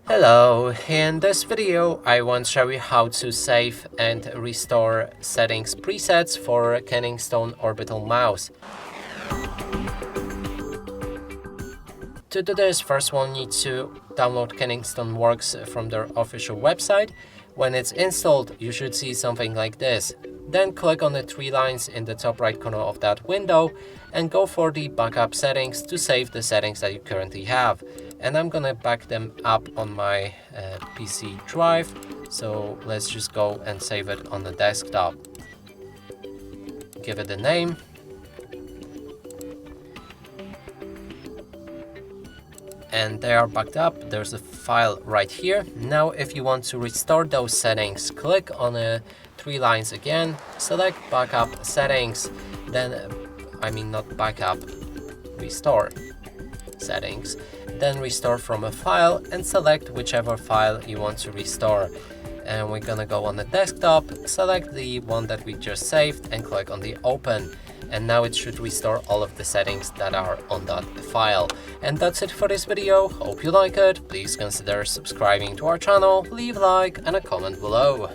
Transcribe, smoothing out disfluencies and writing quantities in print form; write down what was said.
Hello, in this video I want to show you how to save and restore settings presets for Kensington orbital mouse. To do this, first we'll need to download Kensington Works from their official website. When it's installed, you should see something like this. Then click on the three lines in the top right corner of that window and go for the backup settings to save the settings that you currently have. And I'm gonna back them up on my PC drive. So let's just go and save it on the desktop. Give it a name. And they are backed up. There's a file right here. Now if you want to restore those settings, click on the three lines again, select backup settings, then not backup, restore settings, then restore from a file and select whichever file you want to restore. And we're gonna go on the desktop, select the one that we just saved and click on the open. And now it should restore all of the settings that are on that file. And that's it for this video. Hope you like it. Please consider subscribing to our channel, leave a like and a comment below.